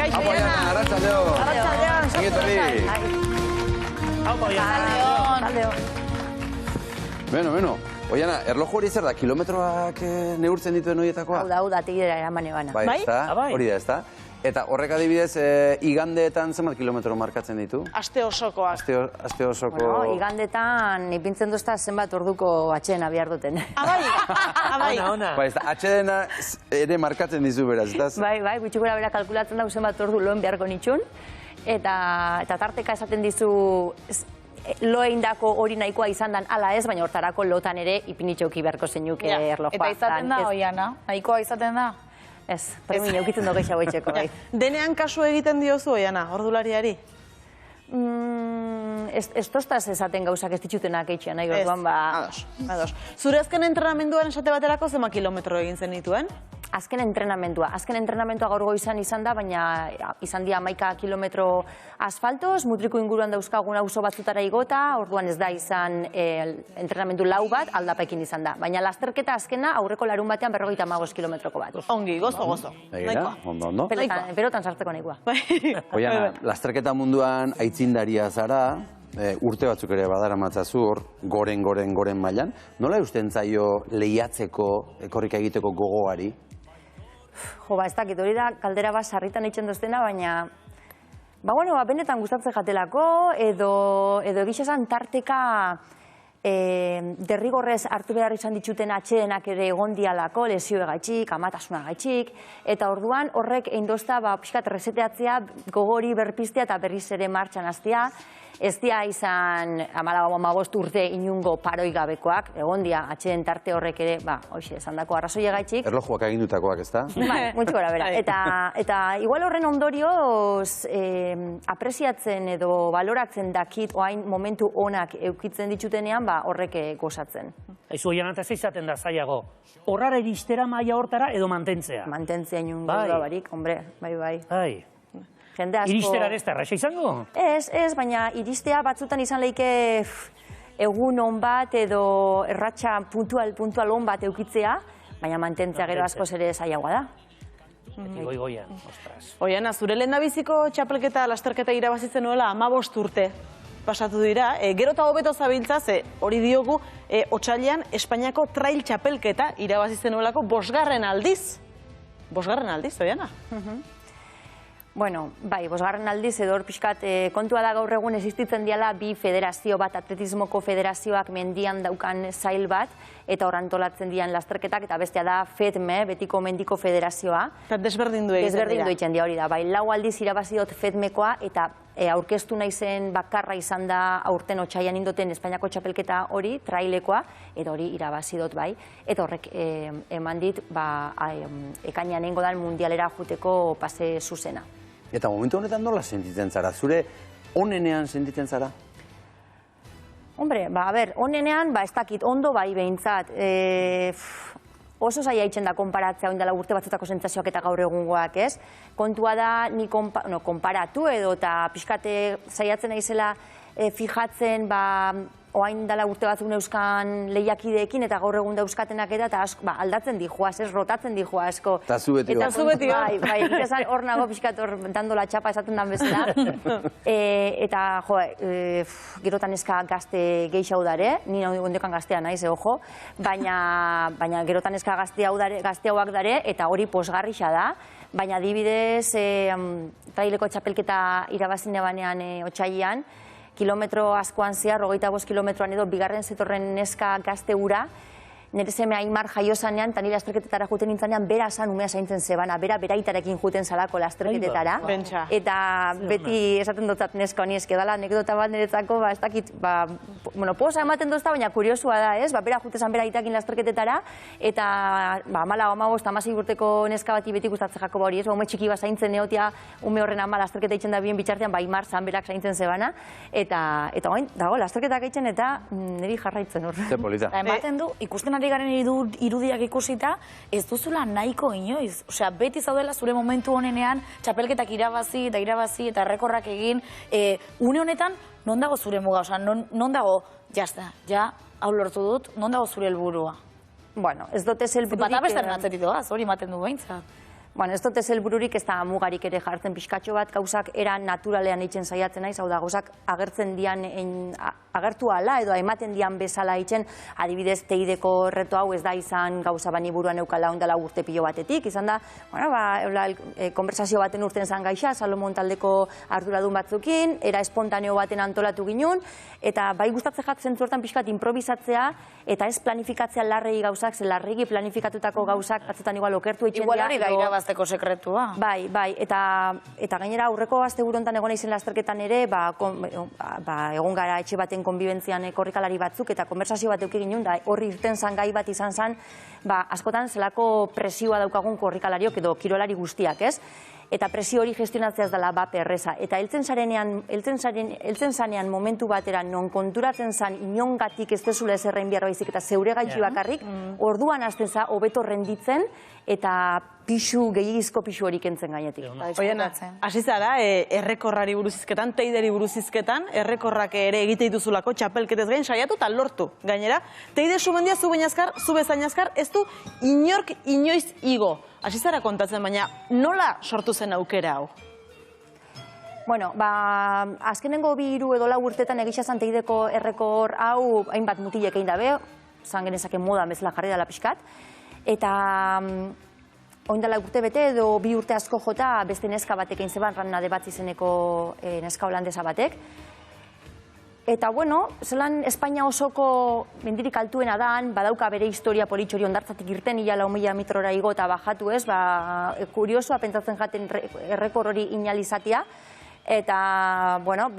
Kaixo, Oiana, arratsaldeon. Arratsaldeon. Aupa, Beno. Oiana, erloju hori zer da? Kilometroak neurtzen dituen horietakoa? Hau da, tigera eraman ebana. Bai, hori da, ezta? Eta horrek adibidez, igandeetan zenbat kilometro markatzen ditu? Aste osokoak. Aste osoko... Bueno, igandetan, ipintzen duzta zenbat orduko atxena behar duten. Abai. Ba, ez da, atxedena ere markatzen dizu beraz, ez da? Bai, gutxikora bera kalkulatzen da zenbat ordu loen beharko nitxun. Eta tarteka esaten dizu lo eindako hori nahikoa izan dan ala ez, baina hortarako lotan ere ipinitxauki beharko zeinuke erlojoa. Eta izaten da, Oiana? Nahikoa izaten da? Ez, permin eukitzen dugu eixago etxeko, bai. Denean kasu egiten diozu, Oiana, ordulariari? Ez tostaz esaten gauzak ez ditzutenak eitxean, nahi orduan ba... Ados. Zure azken entrenamenduan esate baterako zema kilometro egin zen dituen? Azken entrenamentua gaur goizan izan da, baina izan dira 11 kilometro asfaltoz, Mutriko inguruan dauzkagun auzo batzutara igota, orduan ez da izan entrenamendu lau bat, aldapekin izan da. Baina lasterketa azkena aurreko larun batean 55 kilometroko bat. Ongi, gozo. Egira, ondo. Pelotan sartzeko nahikoa. Oiana, lasterketa munduan aitzindaria zara, urte batzuk ere badaramatzazu hor, goren mailan. Nola eusten zaio lehiatzeko, korrika egiteko gogoari? Jo, ez dakit, hori da kaldera bat sarritan eitzen doztena, baina... benetan gustatzen jatelako, edo egixesan tarteka derrigorrez hartu behar izan dituten atxedenak ere egon dialako, lesioegaitxik, amatasunagaitxik, eta orduan horrek eindozta pixkat reseteatzea, gogori berpiztea eta berriz ere martxan hastea. Ez dia izan 14 urte inungo paroi gabekoak, egon dia atxeden tarte horrek ere, hoxe, esan dako arrazoia gaitxik. Erlojuak agindutakoak, ez da? Bai, gutxi gora bera. Eta igual horren ondorioz apresiatzen edo baloratzen dakit oain momentu onak eukitzen ditutenean, horrek gozatzen. Aizu, Oiana, eta izaten da zailago. Horrara iristera maila hortara edo mantentzea? Mantentzea inungo barik, hombre, bai. Iristera ez da erraxa izango? Ez, baina iristea batzutan izan leike egun on bat edo erratxa puntual on bat eukitzea, baina mantentzea gero askoz ere zailagoa da. Goian, ostras. Oiana, zure lehendabiziko txapelketa lasterketa irabazitzen nuela 15 urte pasatu dira. Gero eta hobeto zabiltza, hori diogu, otsailean Espainiako trail txapelketa irabazitzen nuelako 5. aldiz. 5. aldiz, Oiana? Bueno, bai, 5. aldiz edo hor pixkat kontua da gaur egun existitzen diala bi federazio bat, atletismoko federazioak mendian daukan zail bat, eta hor antolatzen dian lasterketak, eta bestea da FEDME, Betiko Mendiko Federazioa. Eta desberdindu egiten dira. Hori da, bai, 4 aldiz irabaziot FEDMEkoa, eta aurkeztu naizen bakarra izan da aurten otsaian indoten Espainiako txapelketa hori, trailekoa, eta hori irabazidot bai, eta horrek eman dit, ekainean egingo dan mundialera juteko pase zuzena. Eta momentu honetan nola sentitzen zara? Zure onenean sentitzen zara? Hombre, onenean, ez dakit, ondo bai behintzat. Oso zaila itzen da konparatzea oin dela urte batzutako sentsazioak eta gaur egungoak, ez? Kontua da, ni konparatu edo eta pixkate saiatzen naizela fijatzen, oain dela urte batzuk neuzkan lehiakideekin eta gaur egun dauzkatenak eta aldatzen dijoaz, ez rotatzen dijoa asko. Eta zu beti hor. Bai, ikizan hor nago pixkat hor dandola txapa esaten dan bezala. Eta, gerotan eska gazte gehiago dare, ni ondokan gaztea naiz, ojo, baina gerotan eska gazteagoak dare eta hori posgarrixa da. Baina adibidez, traileko txapelketa irabazine banean otsailean, kilometro askoan zehar, 25 kilometroan edo, bigarren zetorren neska gazte ura, nire zeme Aimar jaio zanean, eta nire lasterketetara juten nintzanean, bera zan umea zaintzen zebana, beraitarekin juten zalako lasterketetara. Eta beti esaten dutzat neska honi eskedala, anekdota bat niretzako, ez dakit, posa ematen dozta, baina kuriosua da, ez? Bera jutezan beraitakin lasterketetara, eta 15-16 urteko neska bati beti gustatzen jako hori, ez? Ume txiki bat zaintzen neotia, ume horren ama lasterketa itzen da bien bitxartean, Aimar zan berak zaintzen zebana, eta hain, dago, lasterketak itzen eta niri jarraitzen hor. Ze polita. Ematen du, ikusten ari garen irudiak ikusita, ez duzula nahiko inoiz. Osea, beti zaudela zure momentu honenean, txapelketak irabazi eta errekorrak egin. Une honetan, non dago zure muga? Osea, non dago, jazta, hau lortu dut, non dago zure helburua? Bueno, ez dotez helbururik... Bata bestearen atzetitu hori ematen du behintzat. Bueno, ez dut ez helbururik, ez da mugarik ere jartzen pixkatxo bat, gauzak era naturalean eitzen saiatzen naiz, hau da, gauzak agertzen dian, agertu ala edo ematen dian bezala eitzen, adibidez, teideko reto hau ez da izan gauza bani buruan eukala ondela urte pilo batetik, izan da, bueno, konversazio baten urten zan gaixa, Salomon taldeko arduradun batzukin, era espontaneo baten antolatu ginun, eta bai gustatzen jatzen zuertan pixkat improvisatzea, eta ez planifikatzea larregi gauzak, ze larregi planifikatutako gauzak batzutan igual okertu eitzen Igual hori da irabazteko sekretua. Bai, eta gainera aurreko asteburu honetan egon naizen lasterketan ere, egon gara etxe baten konbibentzian korrikalari batzuk eta konversazio bat eduki ginen, da horri irten zan gai bat izan zan, askotan zelako presioa daukagun korrikalariok edo kirolari guztiak, ez? Eta presio hori gestionatzea ez dela bape erreza. Eta heltzen zanean momentu batera non konturatzen zan inongatik ez dezula ez errein behar baizik eta zeure gaitxi bakarrik, orduan hasten za hobeto renditzen eta gehiagizko pixu hori kentzen gainetik. Hasi zara, errekorrari buruzizketan, teideri buruzizketan, errekorrak ere egite dituzulako txapelketez gain saiatu eta lortu. Gainera, teide sumendia zu bainazkar, zu bezain azkar, ez du inork inoiz igo. Hasi zara kontatzen, baina nola sortu zen aukera hau? Bueno, azkenengo 2 edo 4 urtetan egisa zan teideko errekor hau hainbat mutilek egin dabe, zan genezake moda bezala jarri dela pixkat, eta oindala urte bete edo 2 urte asko jota beste neska batek egin zeban, Ranna de Batz izeneko neska holandesa batek. Eta, bueno, zelan Espainia osoko mendirik altuena dan, badauka bere historia politxori ondartzatik irten ila 4.000 metrora igo eta bajatu ez, kuriosoa pentsatzen jaten errekor hori inalizatia. Eta, bueno,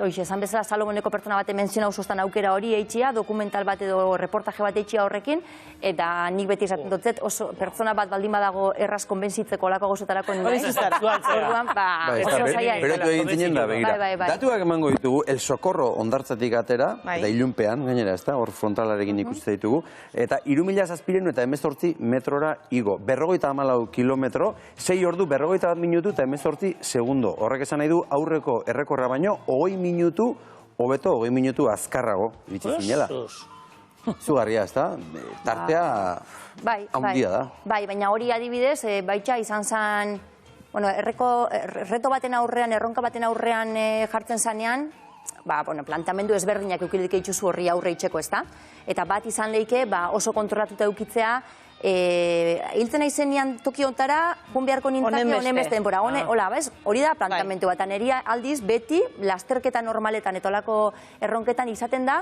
esan bezala Salomoneko pertsona bate menziona usostan aukera hori eitxia, dokumental bat edo reportaje bat eitxia horrekin, eta nik beti esaten dutzet, oso pertsona bat baldin badago erraz konbentzitzeko olako gozotarako nire. Orduan, oso zaila. Beretu egin zinen da, begira. Datuak emango ditugu, El Socorro ondartzatik atera, eta ilunpean, gainera ez da, hor frontalarekin ikuste ditugu, eta 3.700 eta 18 metrora igo. 54 kilometro, 6 ordu, 41 minutu eta 18 segundo. Horrek esan nahi du, aurreko errekorra baino, 20 minutu, hobeto 20 minutu azkarrago, iritsi zinela. Zugarria, ez da? Tartea handia da. Bai, baina hori adibidez, baitxa izan zen, reto baten aurrean, erronka baten aurrean jartzen zanean, plantamendu ezberdinak eukilik eitxuzu horri aurre itxeko, ez da? Eta bat izan leike, oso kontrolatuta eukitzea, hiltzen aizenean toki ontara, jun beharko nintzake honen beste denbora. Hori da plantamentu bat. Neri aldiz, beti, lasterketa normaletan eta olako erronketan izaten da,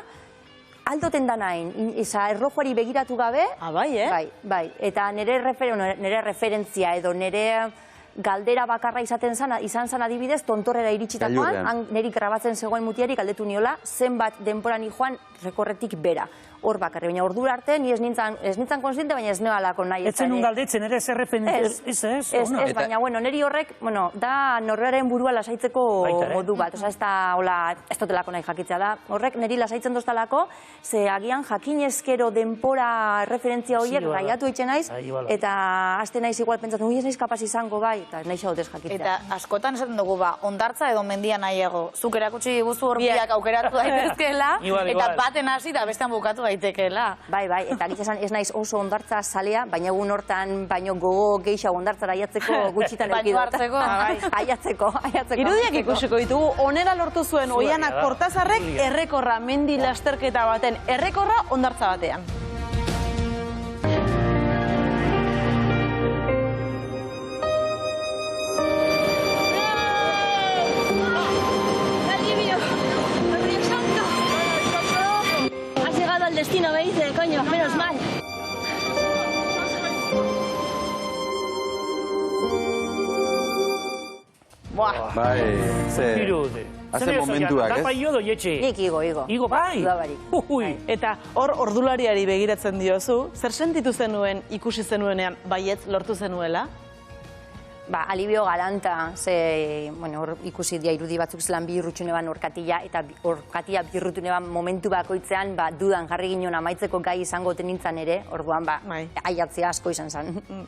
aldoten da nahin. Errojuari begiratu gabe. Bai, eta nire referentzia edo nire galdera bakarra izan zan adibidez, tontorrera iritsitakoan, niri grabatzen zegoen mutiari galdetu niola, zenbat denbora ni joan rekorretik bera. Hor bakarri, baina ordura arte, ni ez nintzen konsiente, baina ez nebalako nahi. Ez zenun galdetzen, ere zer referentzia, ez, baina, niri horrek, da norberaren burua lasaitzeko modu bat, ez da, ez dotelako nahi jakitzea da. Horrek, niri lasaitzen doztalako, ze agian jakinezkero denpora referentzia horiek raiatu eitzen naiz, eta haste naiz igual pentsatzen, ez naiz kapaz izango bai, eta nahi xautez jakitzea. Eta askotan esaten dugu, ondartza edo mendia nahiago. Zuk erakutsi diguzu hor biak aukeratu daitezkeela, eta baten hasi da bestean bukatu daitekeela. Bai, eta gitzasan ez naiz oso ondartza salea, baina egun hortan baino gogo gehiago ondartzara aiatzeko gutxitan euki dut. Aiatzeko. Irudiak ikusiko ditugu, onera lortu zuen Oianak Kortazarrek errekorra mendi lasterketa baten, errekorra ondartza batean. Destino me dice, coño, menos mal. Bai, haze momentuak, ez? Tapa io do jetxe? Nik igo. Igo, bai? Eta hor ordulariari begiratzen diozu, zer sentitu zenuen ikusi zenuenean baietz lortu zenuela? Alibio galanta, ikusi dia irudi batzuk zelan bi irrutxu neban orkatila, eta orkatila bi irrutu neban momentu bakoitzean, dudan jarri ginen amaitzeko gai izango tenintzan ere, orduan aiatzea asko izan zen.